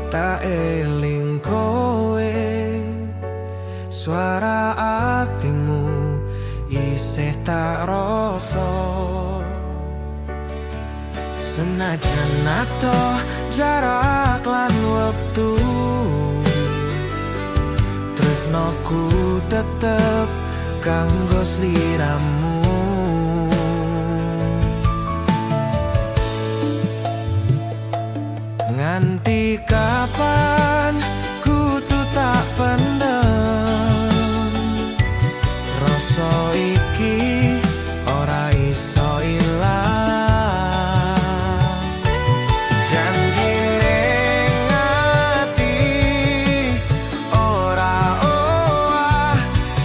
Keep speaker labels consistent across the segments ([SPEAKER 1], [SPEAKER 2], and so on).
[SPEAKER 1] tak eling kowe, suara atimu isih tak rasa. Senajan nato jarak lan wektu, tresnoku tetep kanggo sliramu. Nganti kapan kudu tak pendem, rasa iki ora iso ilang. Janji ning ati ora owah,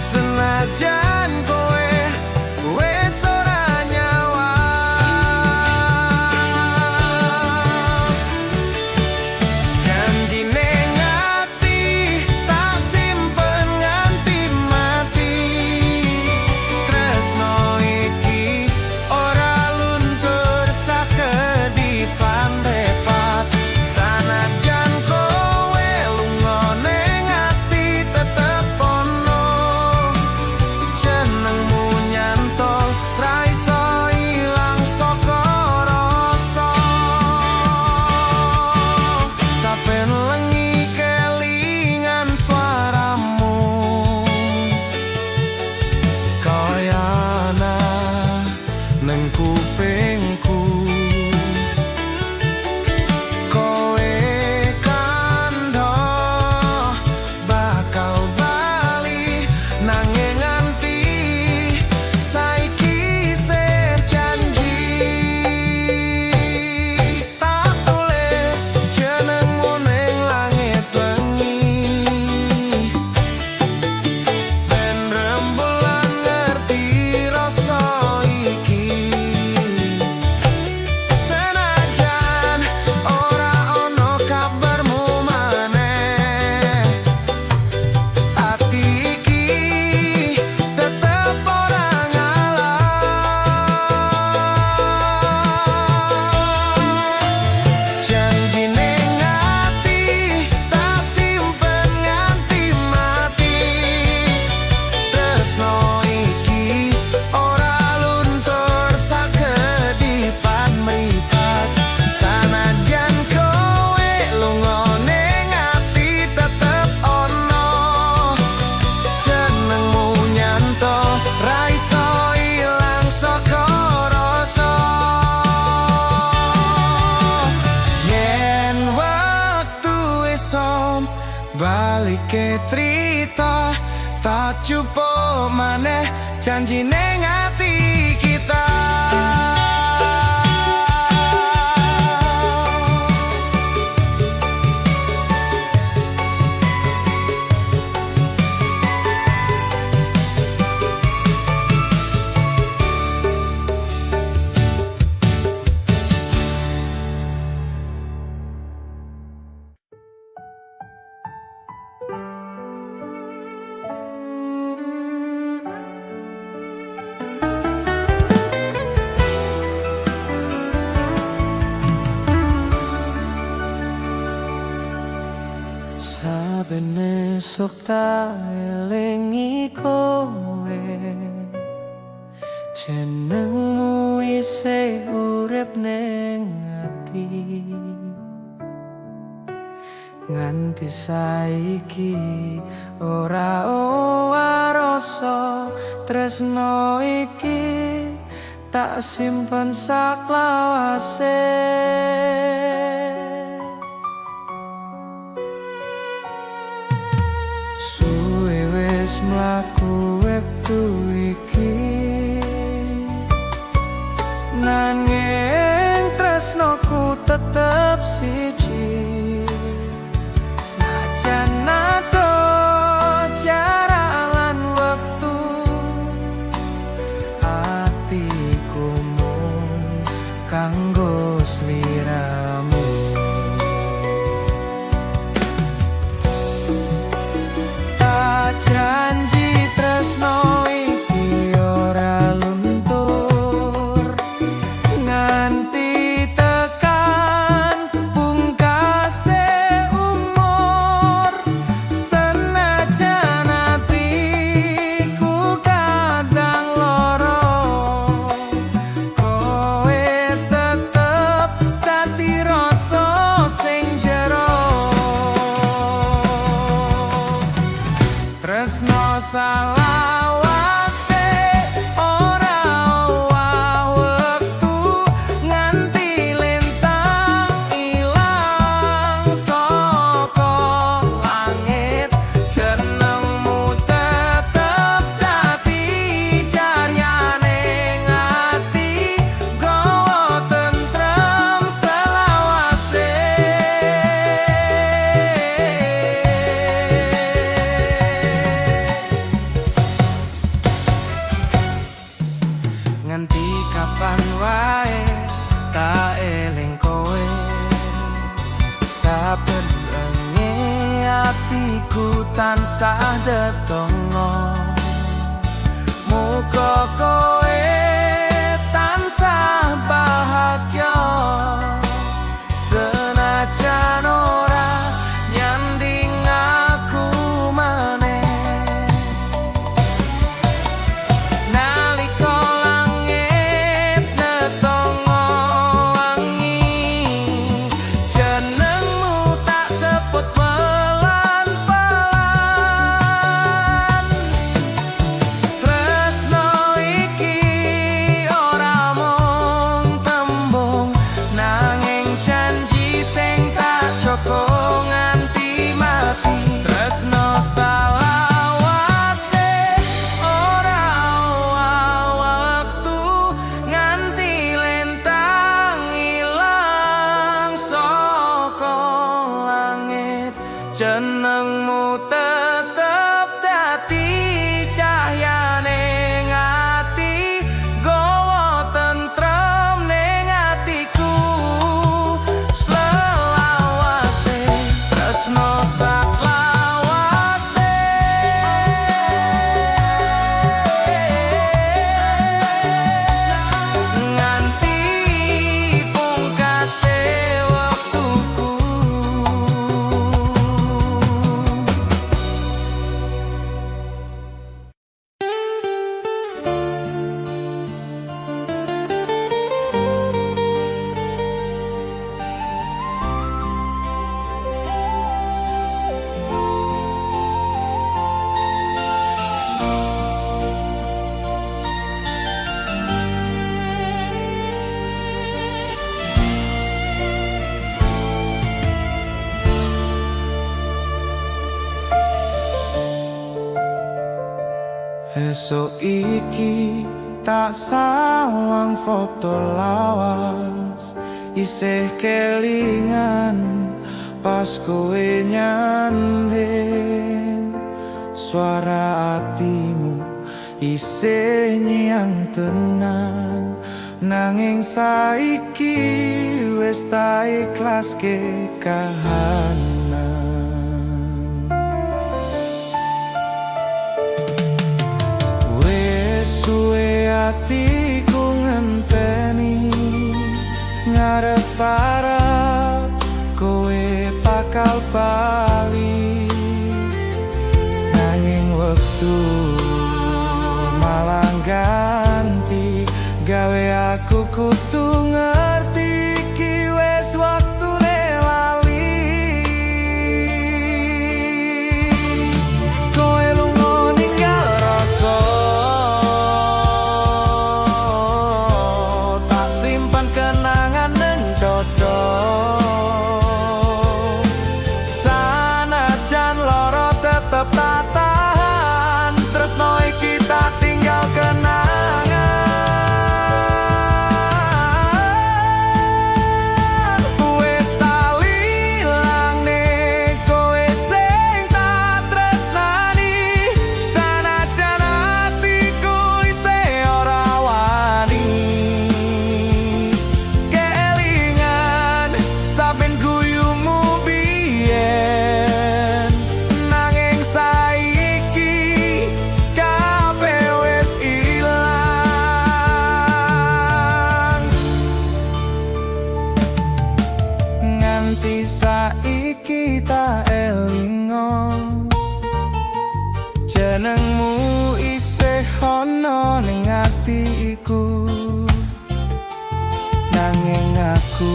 [SPEAKER 1] senajan kowe wis ora nyawa. Janji ning ati tak simpen nganti mati, tresno iki ora luntur sakedipan repat. Sanajan kowe lunga ning ati tetep ono, jenengmu nyantol ra iso ilang saka rasa. Saben lengi kelingan suaramu, kaya ana neng kupingku. Kowe kandha bakal bali, nanging nganti saiki isih janji. Tak tulis jenengmu ning langit wengi, ben rembulan ngerti rasa iki. Senajan ora ono kabarmu maneh, ati iki tetep ora ngalah. Janji ning ati tak simpen nganti mati, tresno iki ora luntur sakedipan mripat. Sanajan kowe lunga ning ati tetep ono, jenengmu nyantol ra iso ilang saka rasa. Yen waktu isom balike trita, tak cukup maneh janji ning ati kita. Saben esuk tak elingi kowe, jenengmu isih urip ning ati. Nganti saiki ora owah rasa, tresno iki tak simpen saklawase. Suwe wis mlaku wektu iki, nanging tresnoku tetep siji. Senajan nato jarak lan wektu, atiku mung kanggo sliramu. Tak janji tresno salawase ora owah wektu nganti lintang ilang saka langit jenengmu tetep dadi caryane ngati gawa tentrem selawase nganti kapan wae tak eling kowe saben wengi atiku tansah ndedonga muga kowe tansah bahagia senajan ora nyanding aku maneh nalika langit netongo wangi jenengmu tak sebut pelan-pelan tresno iki ora mung tembung nanging janji sing tak joko nganti mati tresno salawase ora owah wektu nganti lintang ilang saka langit jenengmu tetep dadi cahyane ngati gawa tentrem ning atiku selawase tresno saklawase nganti pungkase wektuku esuk iki tak sawang foto lawas isih kelingan pas kowe nyanding suara atimu isih nyang tenan nanging saiki wis tak ikhlaske kahanan suwe atiku ngenteni ngarep-arep kowe bakal bali nanging wektu malah ganti gawe aku kudu ngerti iki wis waktune lali kowe lunga ninggal rasa kenangan nang dodo sanajan loro tetep tak tahan tresno iki tak tinggal kenangan wis tak lilangne kowe sing tak tresnani sanajan atiku isih ora wani saiki tak elingo jenengmu isih ana ning atiku nanging aku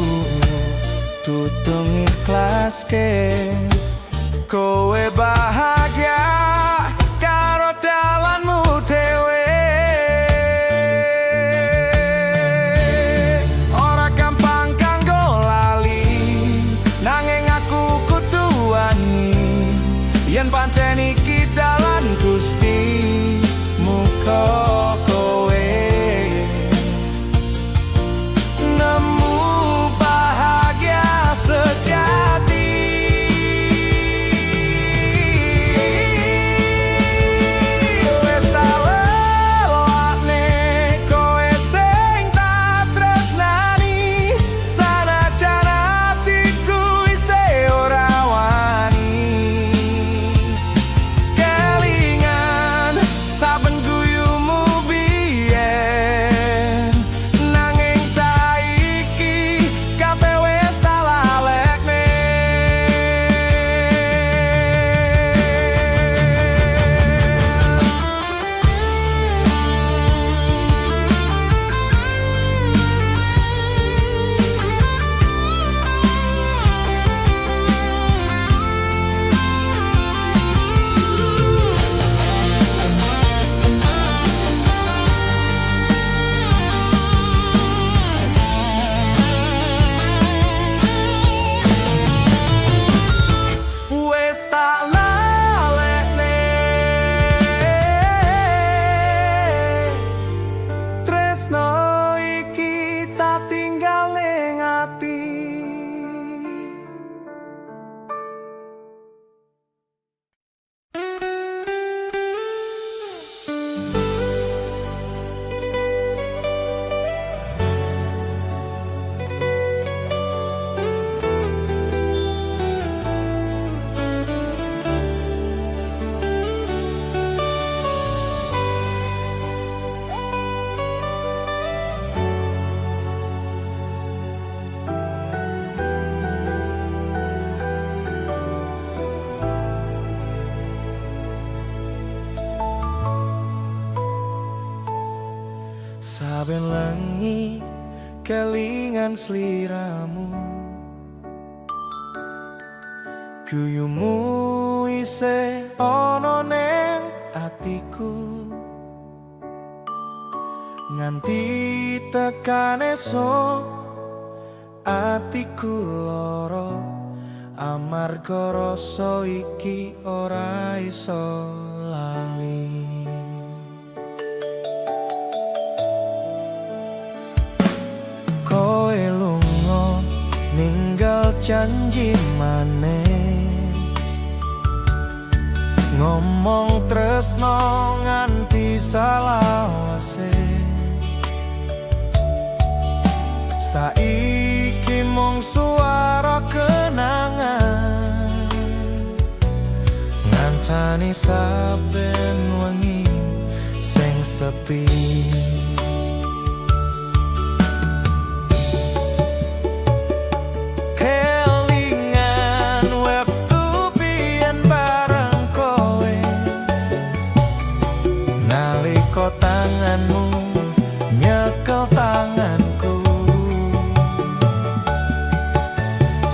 [SPEAKER 1] tudung ikhlaske kowe bahagia karo saben lengi kelingan sliramu, guyumu isih ana ning atiku. Nganti tekan esuk atiku lara, amarga rasa iki ora iso lali. Koe lunga ninggal janji maneh, ngomong tresno nganti salawase. Saiki mung suara kenangan, ngancani saben wengi sing sepi. Kelingan wektu biyen bareng kowe, nalika tanganmu nyekel tanganku.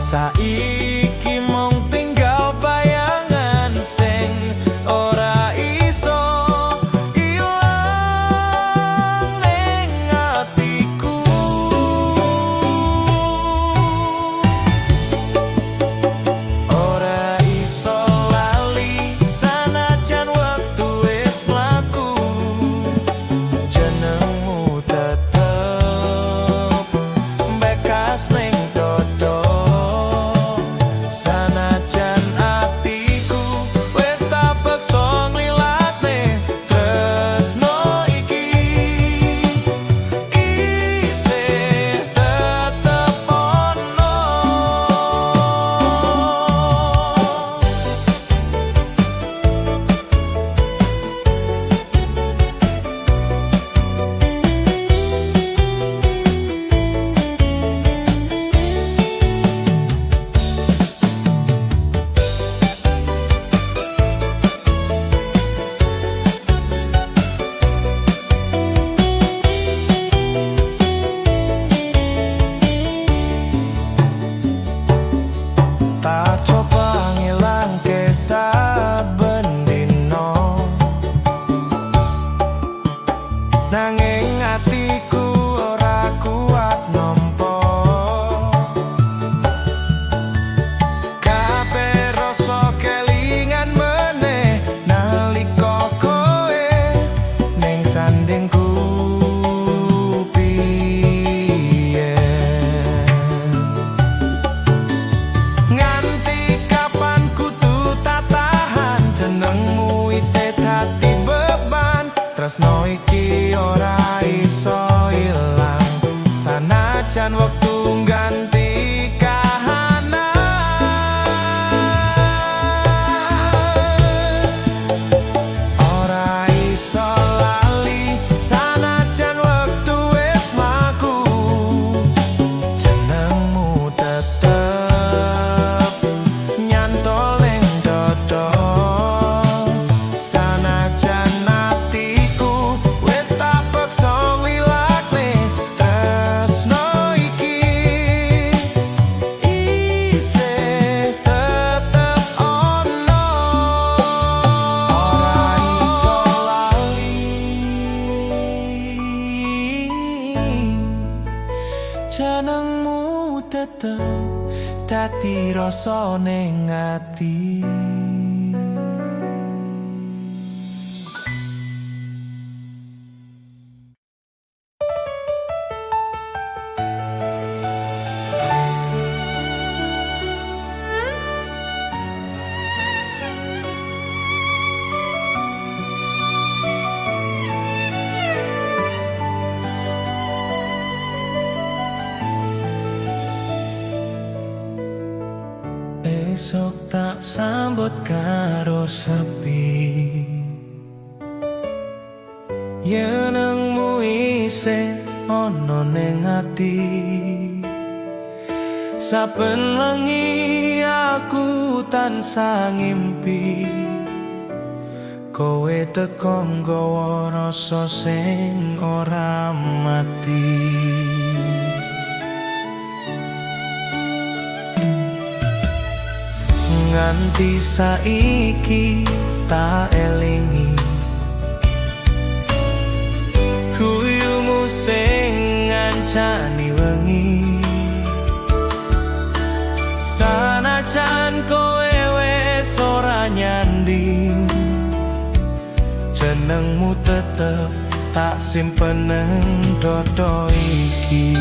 [SPEAKER 1] Saiki mung tinggal bayangan sing ora iso ilang ning atiku. Ora iso lali sanajan wektu wis mlaku, jenengmu tetep bekas ning dodo. Tak coba ngilangke saben dino, nanging atiku ora kuat nampa. Kabeh rasa kelingan meneh nalika kowe ning sandingku. Tresno iki ora iso ilang sanajan wektu ganti kahanan. Ora iso lali sanajan wektu wis mlaku, jenengmu tetep nyantol ning dodo. Sanajan jenengmu tetep dadi rasa ning ati. Esok tak sambut karo sepi, yenengmu isih ana ning ati. Saben wengi aku tansah ngimpi Kowe teko nggawa rasa sing ora mati. Nganti saiki tak elingi guyumu sing ngancani wengi. Sanajan kowe wis ora nyanding, jenengmu tetep tak simpen nang dodo iki.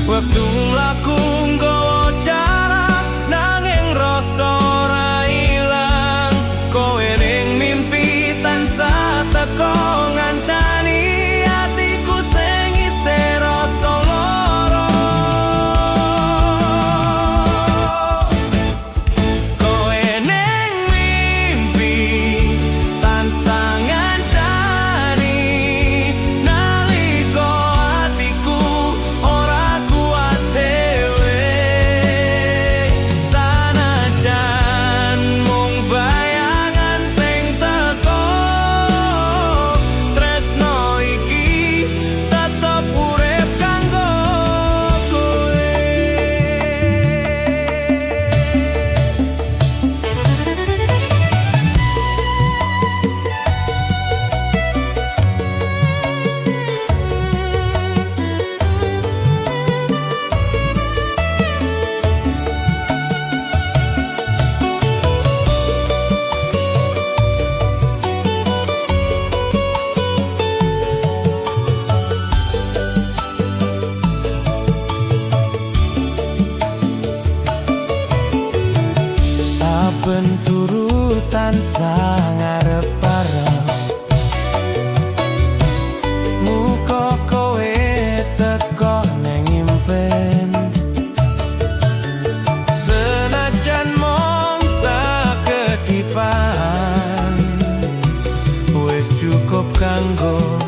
[SPEAKER 1] Waktu laku nggawa jarak nanging rasa ora ilang. Kowe ning mimpi tansah teko ngancani atiku sing isih rasa lara. Kowe ning mimpi tansah ngancani nalika atiku ora kuat dhewe. Sanajan mung bayangan sing teko, tresno iki tetep urip kanggo kowe. Saben turu tansah ngarep-arep, muga kowe teko ning impen. Senajan mung sakedipan, wis cukup kanggo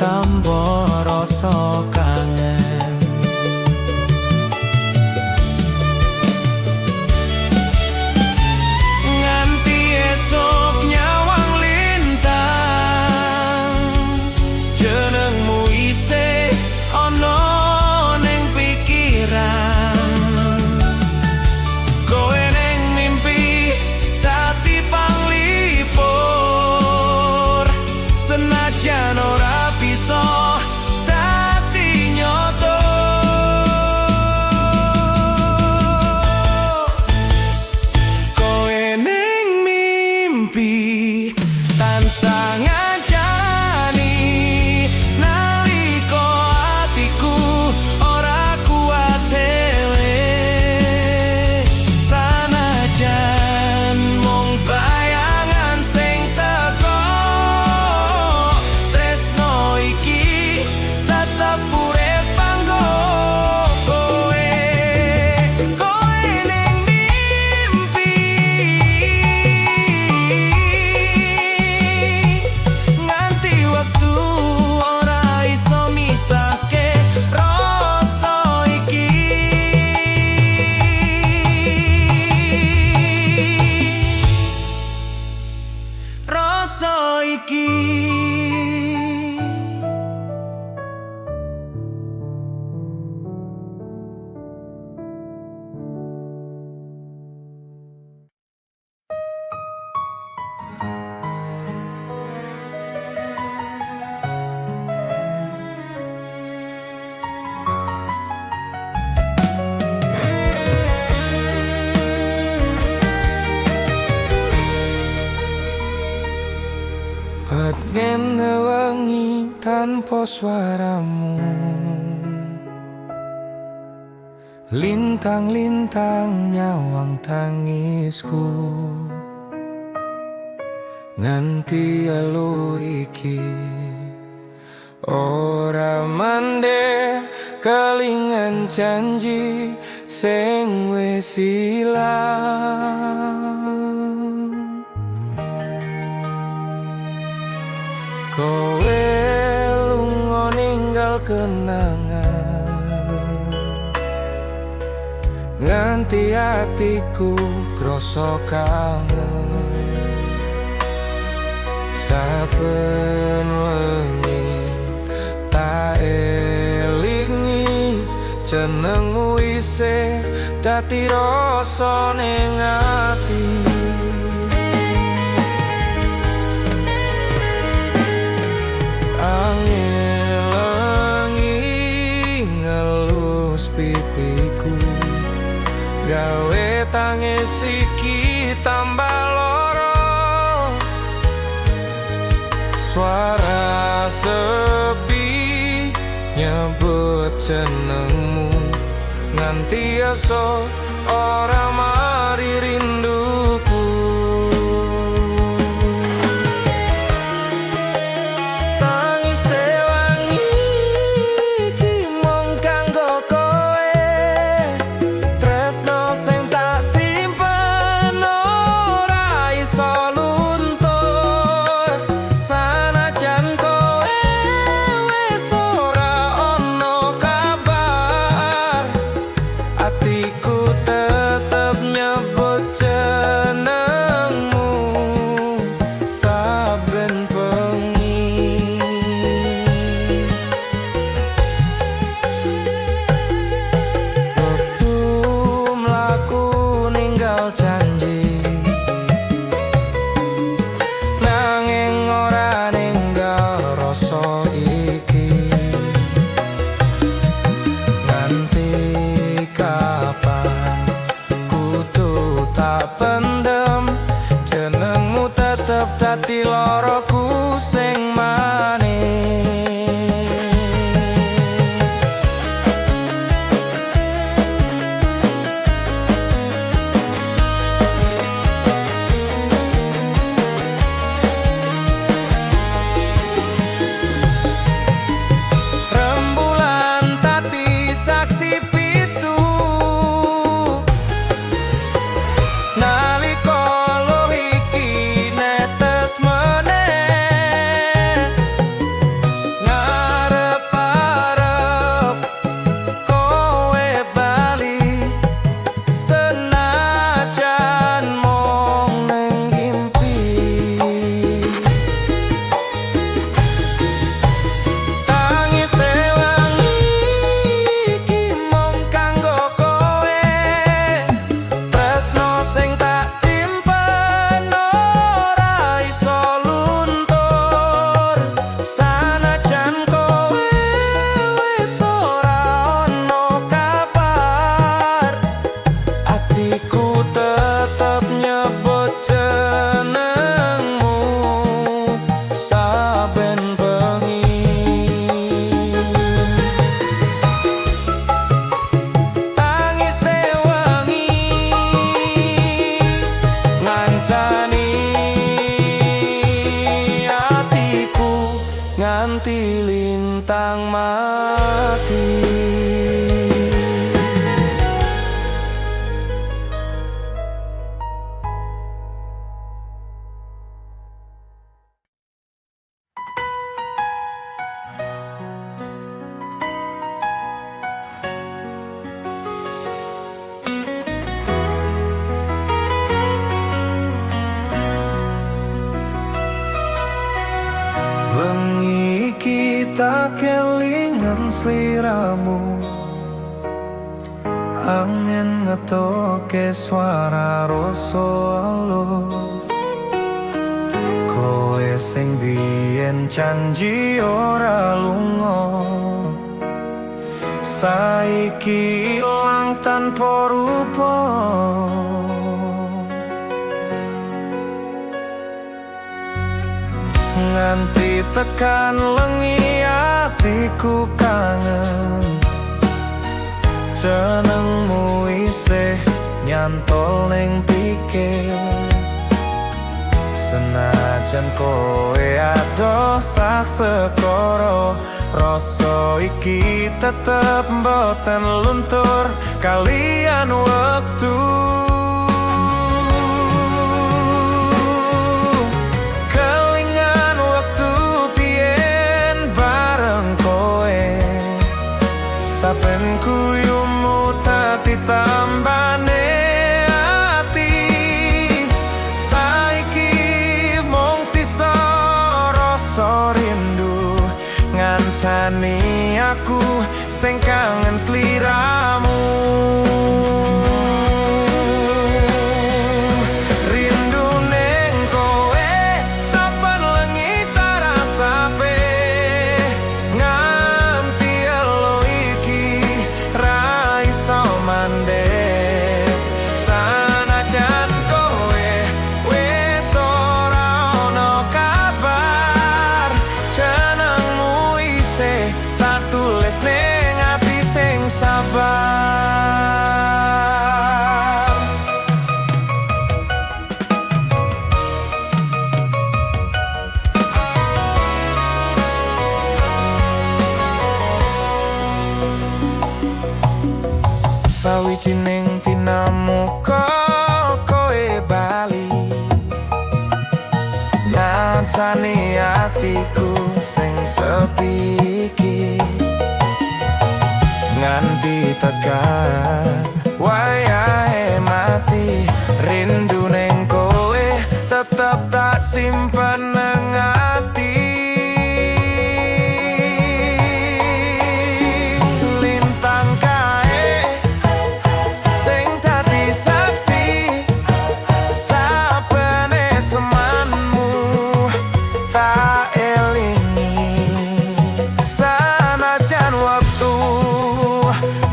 [SPEAKER 1] tambah rasa kangen. Nganti esok nyawang lintang, jenengmu isih ana ning pikiran. Kowe ning mimpi dadi panglipur, senajan ora bisa dadi nyoto. Kowe ning mimpi tansah ngancani nalika atiku ora kuat dhewe. Sanajan mung bayangan sing teko, tresno iki tetep urip kanggo kowe. Kowe ning mimpi nganti waktu ora iso misahke rasa iki. Rasa iki. Ngene wengi tanpa suaramu, lintang-lintang nyawang tangisku. Nganti elu iki ora mandek kelingan janji sing wis ilang. Kowe lunga ninggal kenangan nganti atiku krasa kangen. Saben wengi tak elingi jenengmu isih dadi rasa ning ati. Pipiku gawe tangis iki tambah loro, suara sepi nyebut jenengmu nganti esuk ora mari rinduku. Dadi loroku sing manis. Rembulan tadi saksi bisu nalika nganti lintang mati. Wengi kita kelingan sliramu, angin ngetoke suara rasa alus. Koe sing biyen janji ora lunga, saiki ilang tanpa rupa. Nganti tekan lengi atiku kangen, jenengmu isih nyantol ning pikir. Senajan kowe adoh sak sekara, rasa iki tetep mboten luntur kalian wektu. saben guyumu dadi tambane ati. Saiki mung sisa rasa rindu ngancani aku sing kangen sliramu. Sawijining tinamuka koe bali ngancani atiku sing sepi iki. Nganti tekan wayahe mati, rindu ning koe tetep tak simpen nang ati. Lintang kae sing dadi saksi sapene semanmu tak elingi. Sanajan waktu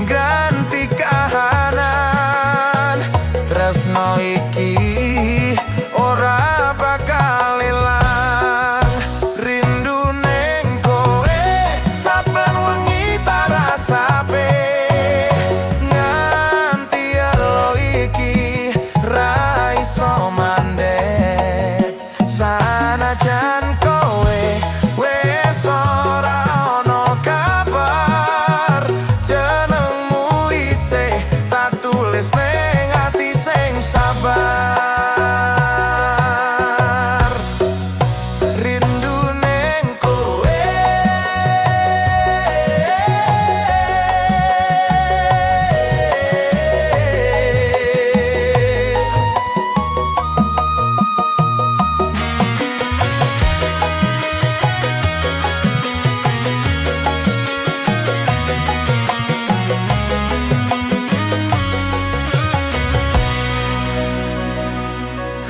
[SPEAKER 1] ganti kahanan, tresno iki ora bakal ilang. Rindu ning koe saben wengi tak rasape, nganti elo iki ra iso mandek. Sanajan koe wis ora ono kabar, jenengmu isih tak tulis ning ati sing sabar. Rindu ning koe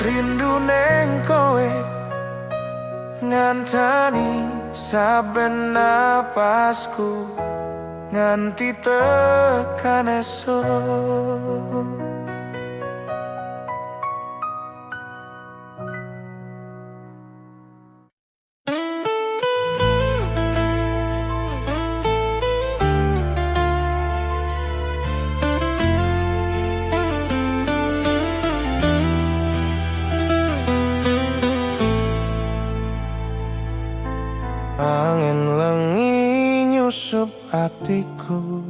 [SPEAKER 1] rindu ning koe ngancani saben napasku nganti tekan esuk. Angin lengi nyusup atiku,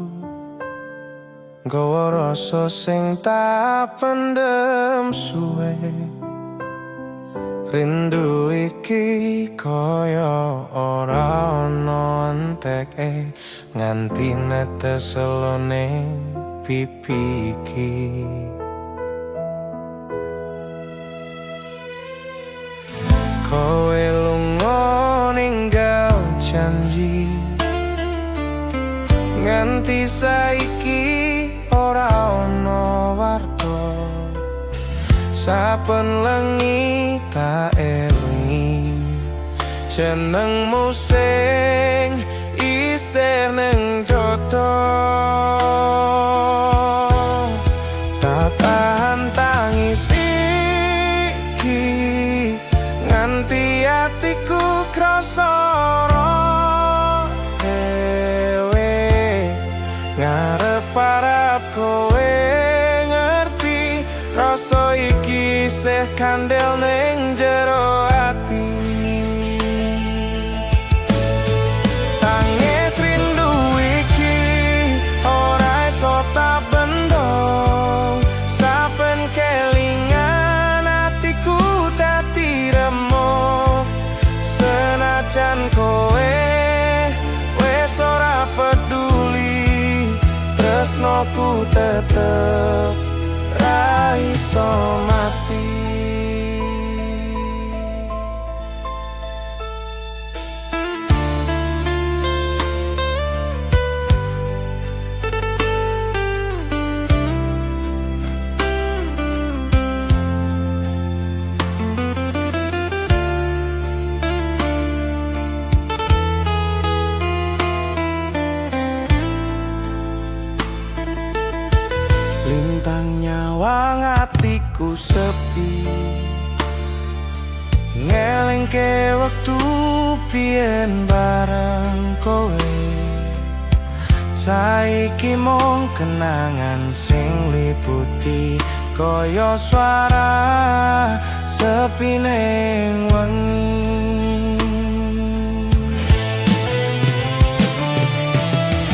[SPEAKER 1] nggawa rasa sing tak pendem suwe. Rindu iki kaya ora ana enteke, nganti netes selone pipi iki. Kowe lunga ninggal janji, nganti saiki ora ono warta. Saben lengi tak elingi jenengmu sing isih ning dodo. Tak tahan tangis iki nganti atiku krasa dhewe. Ngarep-arep kowe ngerti rasa iki isih kandel ning jero ati. Tangis rindu iki ora iso tak bendong, saben kelingan atiku dadi remuk. Senajan kowe wis ora peduli, tresnoku tetep ra iso mati. Lintang nyawang atiku sepi, ngelingke wektu biyen bareng kowe. Saiki mung kenangan sing liputi kaya swara sepi ning wengi.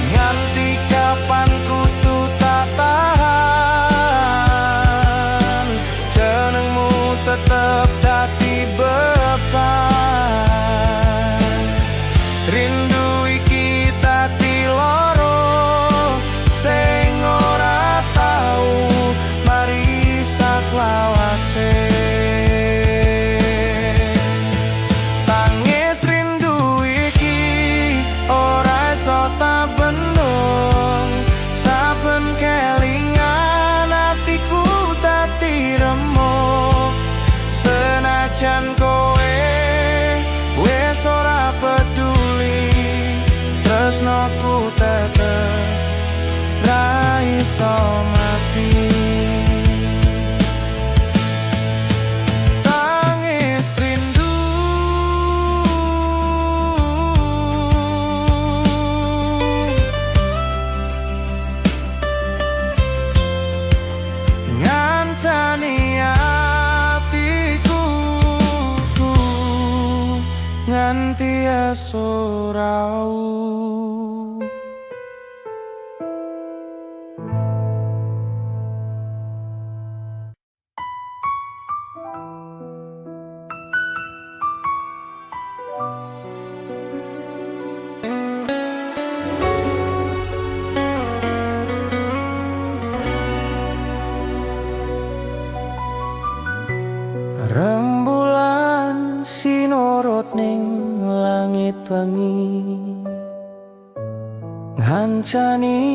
[SPEAKER 1] Nganti kapan kudu tak tahan, jenengmu tetep dadi beban. Rindu iki dadi loro sing ora tau mari saklawase. Tangis rindu iki ora iso tak bendung, saben kelingan atiku dadi remuk. Senajan kowe wis ora peduli, tresnoku tetep ra iso mati. Tangis rindu ngancani atiku nganti esuk rau. Rembulan sinorot ning langit wengi, ngancani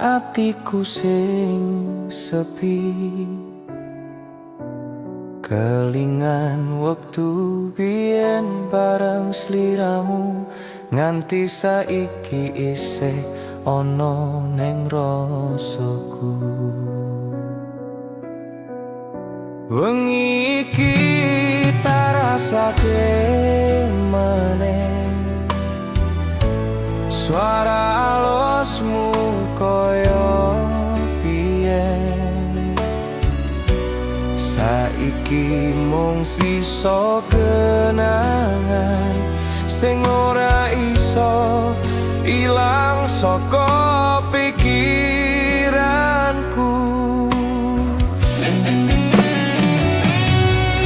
[SPEAKER 1] atiku sing sepi. Kelingan wektu biyen bareng sliramu, nganti saiki isih ana ning rasaku. Wengi iki tak rasake meneh suara alosmu koyo biyen. Saiki mung sisa kenangan sing ora iso ilang saka pikiranku.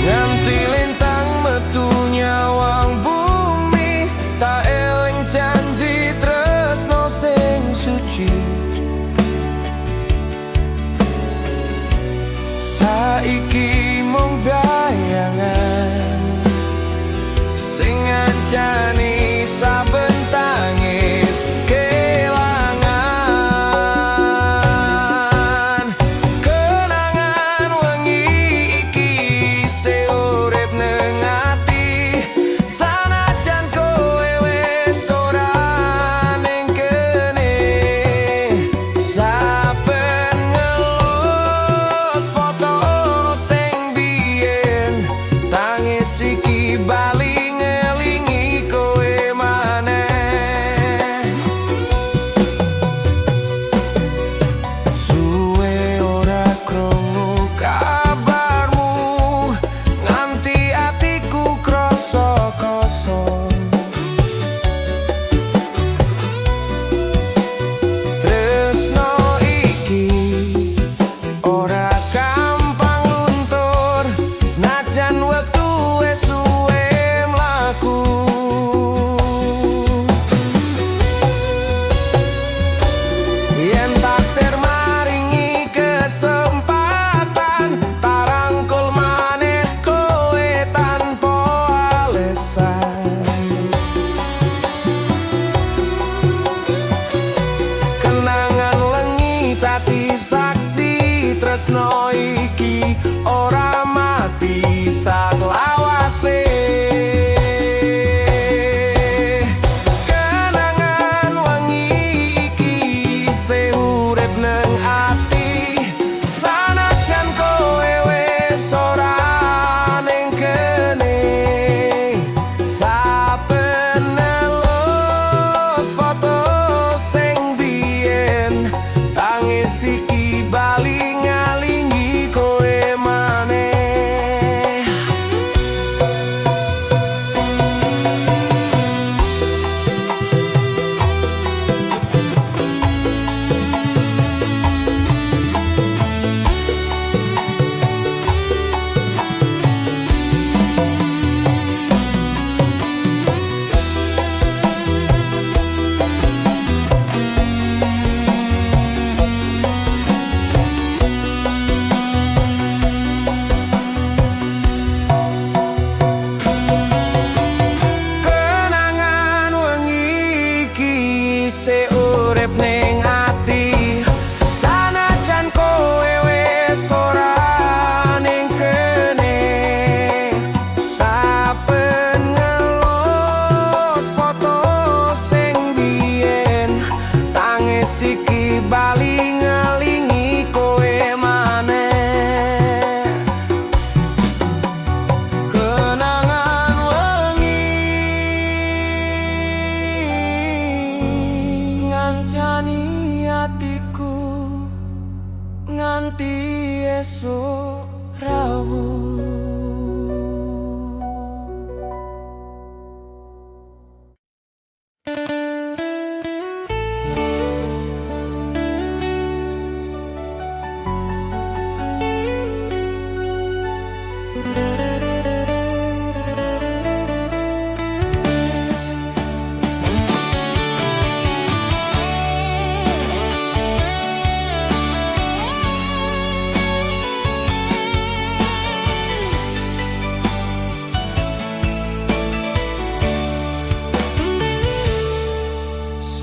[SPEAKER 1] Nganti lintang metu nyawang bumi, tak eling janji tresno sing suci. Saiki mung bayangan sing ngancani saben tangis kelangan. Kenangan wengi iki isih urip ning ati, sanajan kowe wis ora ning kene. Saben ngelus foto sing biyen, tangis iki bali ngelingi kowe. saksi tresno iki ora mati saklawase. Kenangan wengi iki isih urip nang ati, sanajan kowe wis ora ning kene. Saben nelus foto sing biyen, tangis iki bali ngalingi kowe maneh. Kenangan wengi iki isih urip ning ati, sanajan kowe wis ora ning kene. Saben ngelus foto sing biyen, tangis iki bali ngalingi kowe maneh. Kenangan wengi ngancani atiku nganti esuk rawuh.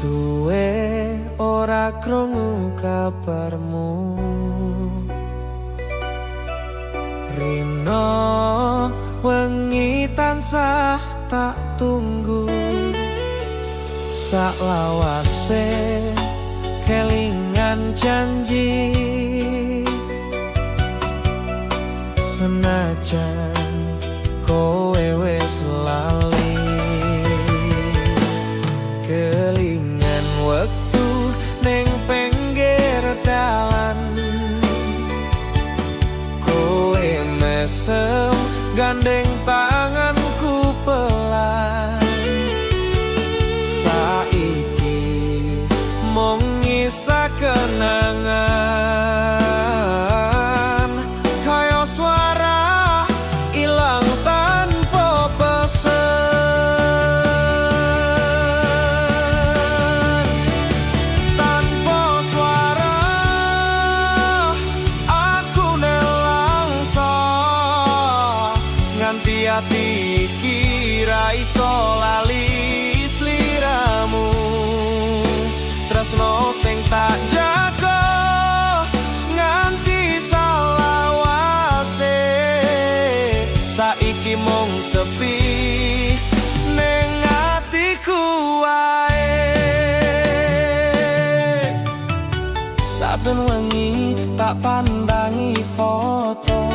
[SPEAKER 1] Suwe ora krungu kabarmu, rino wengi tansah tak tunggu. Saklawase kelingan janji, senajan kowe wis lali. Kelingan wektu ning pinggir dalan, kowe mesem gandeng tanganku pelan. Saiki mung ngisa kenangan, kaya suara ilang tanpa pesen. Tanpa suara aku nelangsa, nganti ati iki ra iso lali sliramu. Tresno sing tak jaga nganti salawase, saiki mung sepi ning atiku wae. Saben wengi tak pandangi foto,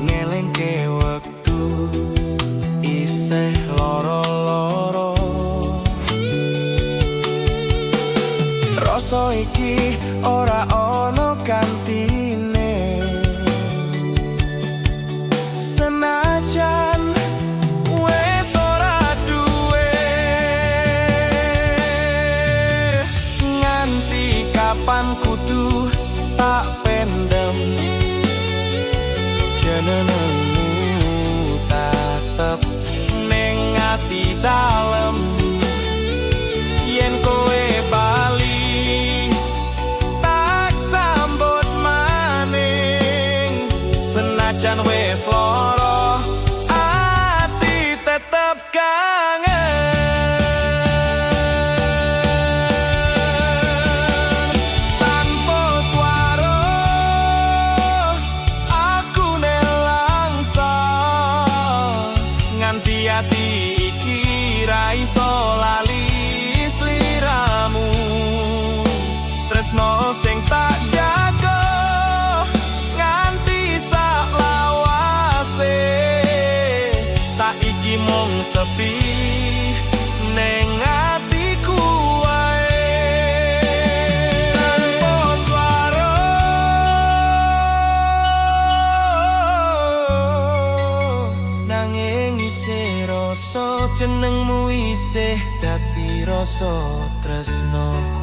[SPEAKER 1] ngelingke wektu isih loro-loro. Rasa iki ora ono gantine, senajan wis ora duwe. Nganti kapan kudu tak pendem, jenengmu tetep ning ati dalem. Yen kowe bali tak sambut maning, senajan wis lara ati tetep kangen. tresno sing tak jaga nganti saklawase. Saiki mung sepi ning atiku wae tanpa swara. Nanging isih rasa jenengmu isih dadi rasa tresnoku.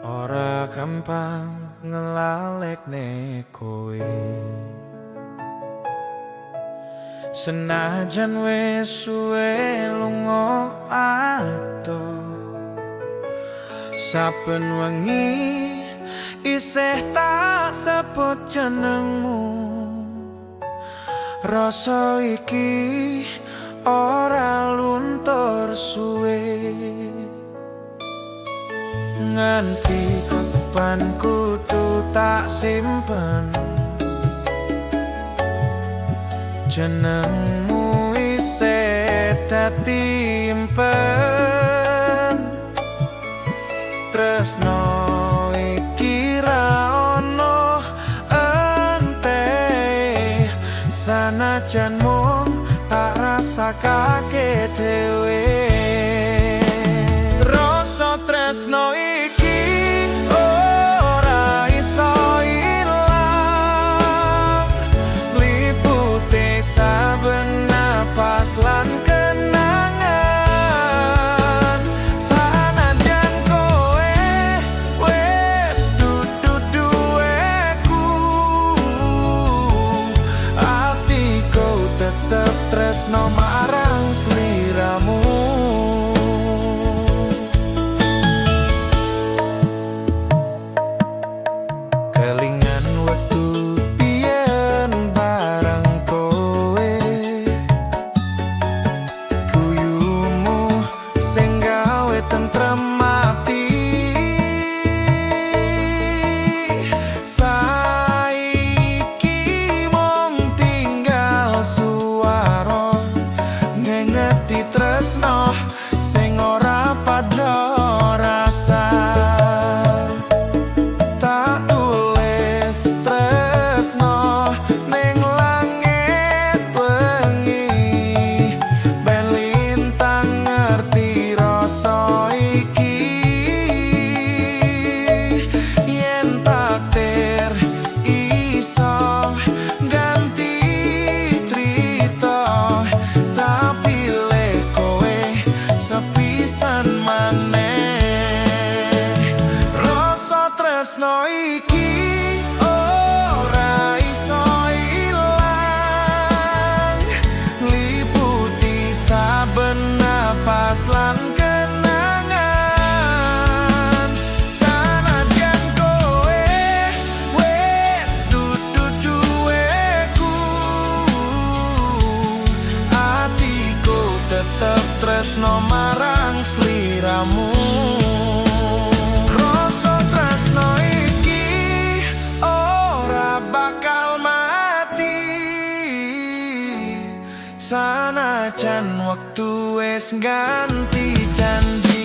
[SPEAKER 1] Ora gampang ngelalekne kowe, senajan wis suwe lunga adoh. Saben wengi isih tak sebut jenengmu. Rasa iki ora luntur suwe, nganti kapan kudu tak simpen jenengmu isih dadi impen. Tresno iki ra ono ente, sanajan mung tak rasakake dhewe. Rasa tresno iki ora iso ilang, liputi saben napas lan kenangan. Sanajan kowe wis dudu duweku, atiku tetep tresno marang sliramu. Kelingan wektu biyen bareng kowe, guyumu sing gawe tentrem ati. Saiki mung tinggal suara ngengeti tresno sing ora padha rasa. Tak tulis tresno ning langit wengi, ben lintang ngerti rasa iki. Yen takdir iso ganti trita, tapi le kowe sepisan maneh. Rasa tresno iki ora iso ilang, liputi saben napas lan kenangan. Sanajan kowe wis dudu duweku, atiku tetep tresno marang sliramu. Rasa tresno iki ora bakal mati, sanajan wektu wis ganti janji.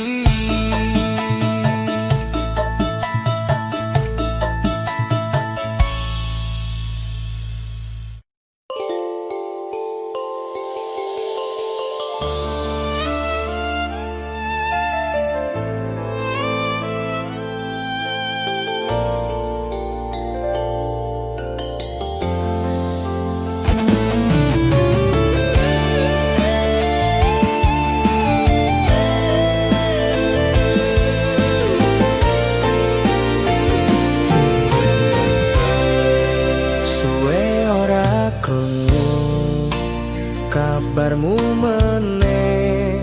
[SPEAKER 1] Kabarmu meneh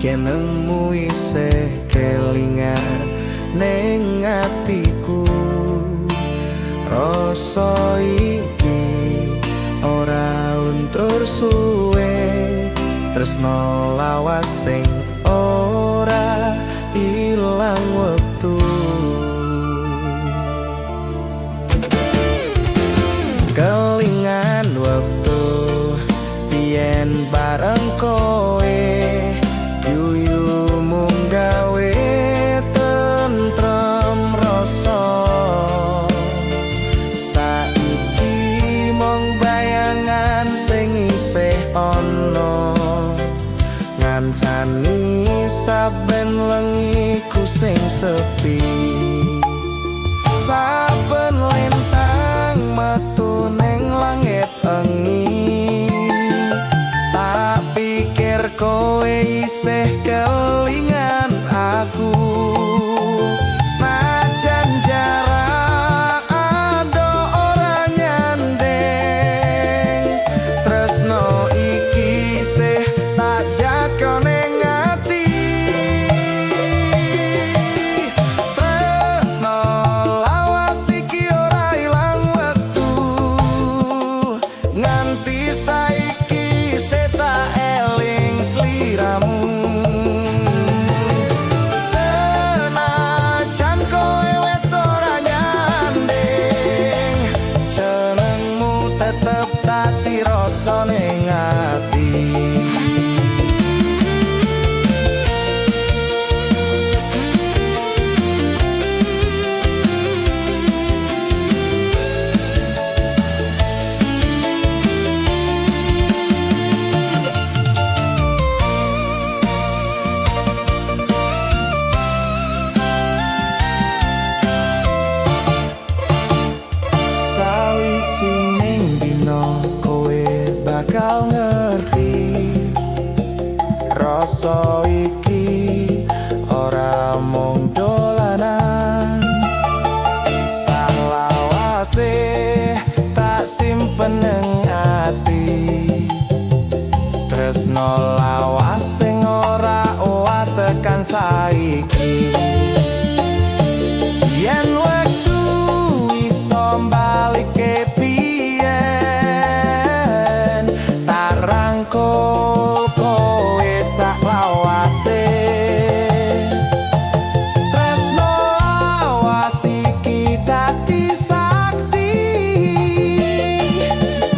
[SPEAKER 1] yen nemu isih kelingan ning atiku. Rasa iki ora luntur suwe, tresno lawas sing ora ilang wektu. Kelingan wektu biyen bareng kowe, yuyu mung gawe tentrem rasa. Saiki mung bayangan sing isih ana, ngancani saben lengiku sing sepi. Saben lintang metu ning langit engi, tak pikir kowe isih kelingan aku. Senajan jarak ado ora nyanding, tresno iki isih tak jaga ning ati. Tresno lawas iki ora ilang wektu, nganti saiki isih tak eling sliramu. Senajan kowe wis ora nyanding, jenengmu tetep dadi rasa ning ati. Sawijining dina kowe bakal ngerti, rasa iki ora mung dolanan. Salawase tak simpen ning ati, tresno lawas sing ora owah tekan saiki. Yen wektu iso mbalike biyen, tak rangkul kowe sak lawase. Tresno lawas iki dadi saksi,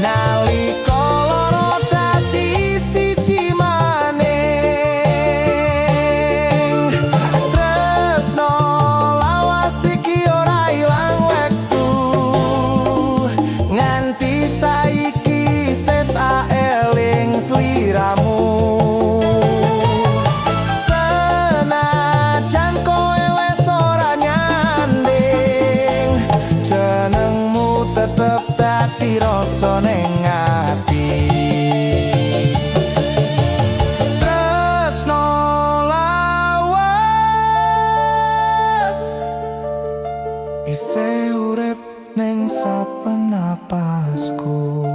[SPEAKER 1] nalika loro dadi siji maning. Tresno lawas iki ora ilang wektu, nganti saiki isih tak eling sliramu. Senajan kowe wis ora nyanding, jenengmu tetep dadi rasa ning ati. Tresno lawas isih urip ning saben napasku.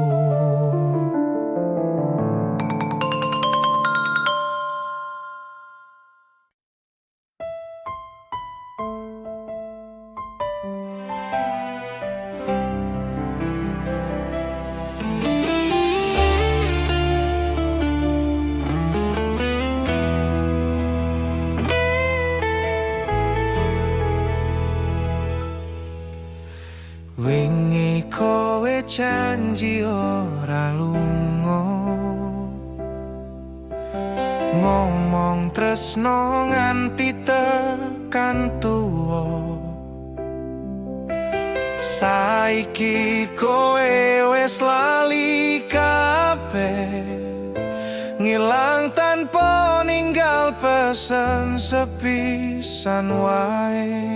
[SPEAKER 1] Wingi kowe janji ora lunga, ngomong tresno nganti tekan tuwa. Saiki kowe wis lali kabeh, ngilang tanpa ninggal pesen sepisan wae.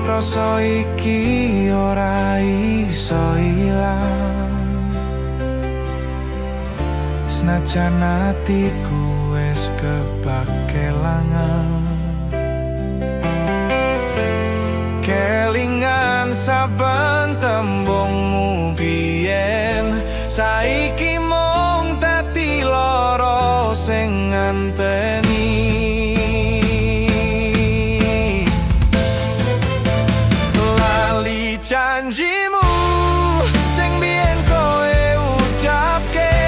[SPEAKER 1] Rasa iki ora iso ilang, senajan atiku wis kepakelangan. Kelingan saben tembungmu biyen, saiki mung dadi lara sing nganteni. Lali janjimu sing biyen kowe ucapke,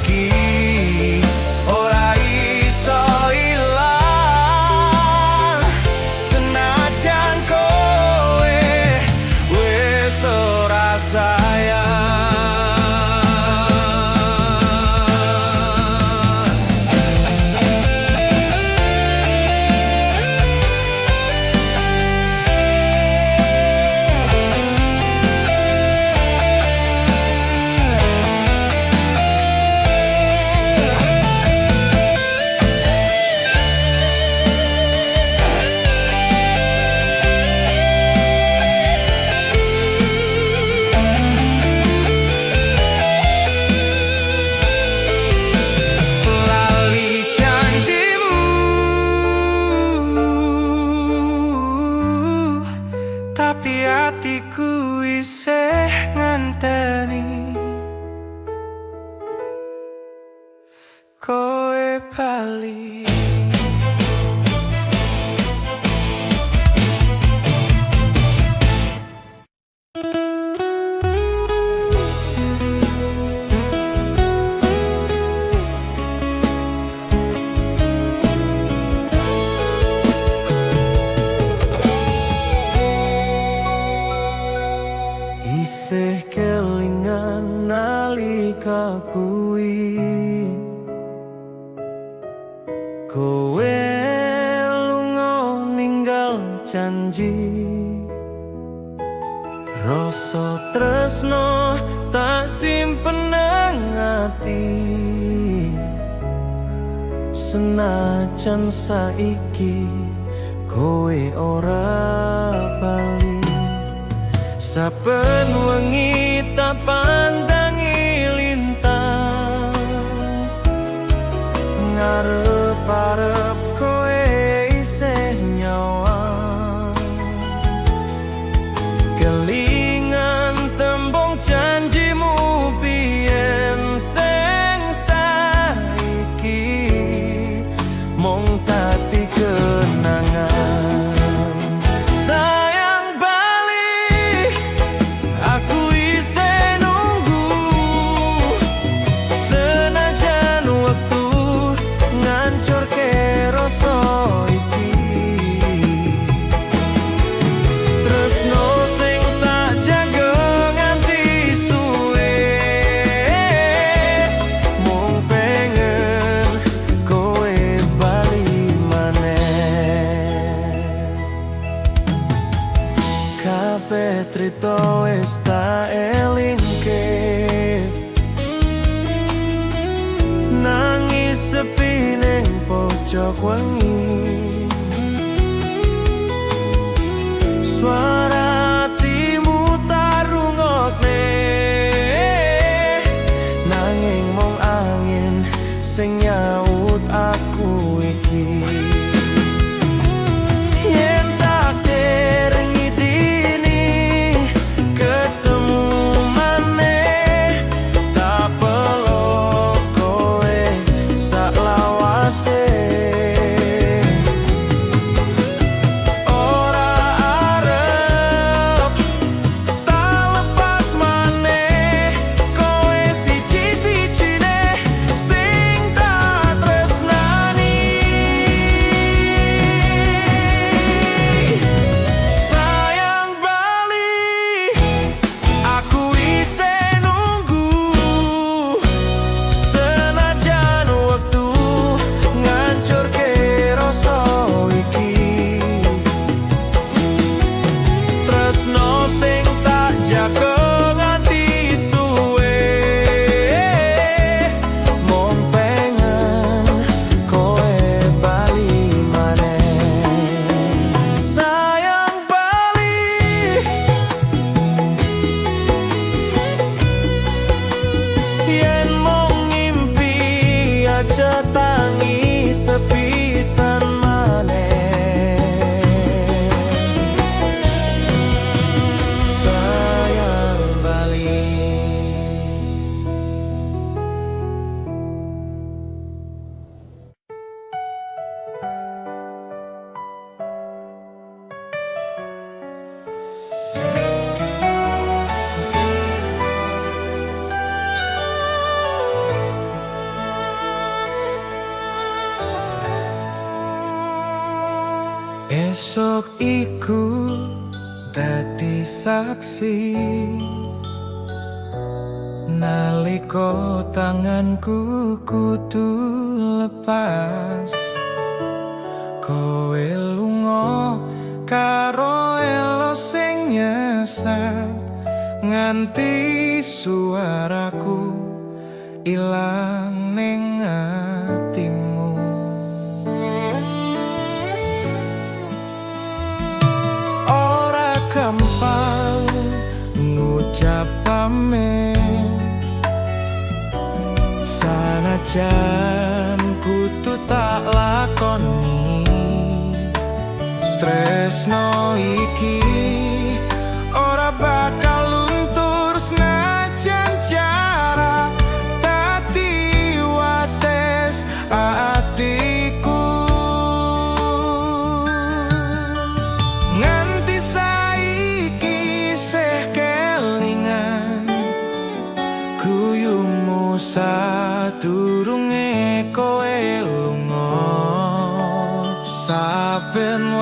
[SPEAKER 1] iki ora iso ilang senajan kowe wis ora sayang. Tapi hatiku isih ngenteni kowe bali. Isih kelingan nalika kuwi kowe lunga ninggal janji. Rasa tresno tak simpen nang ati senajan saiki kowe ora bali. Saben wengi tak pandangi lintang ngarep-arep kowe isih nyawang. Kelingan tembung janjimu biyen sing saiki mung dadi kenangan. Kabeh trito wis tak elingke, nangis sepi ning pojok wengi. Suara hatimu tak rungokne, nanging mung angin sing nyaut aku iki. Esok iku dadi saksi nalika tanganku kudu lepas. Kowe lunga karo elo sing nyesat, nganti suaraku ilang ning atimu. Ora gampang ngucap pamit, sanajan kudu tak lakoni. Tresno iki ora bakal luntur senajan jarak dadi wates atiku. Nganti saiki sih kelingan guyumu sadurunge kowe lunga. Saben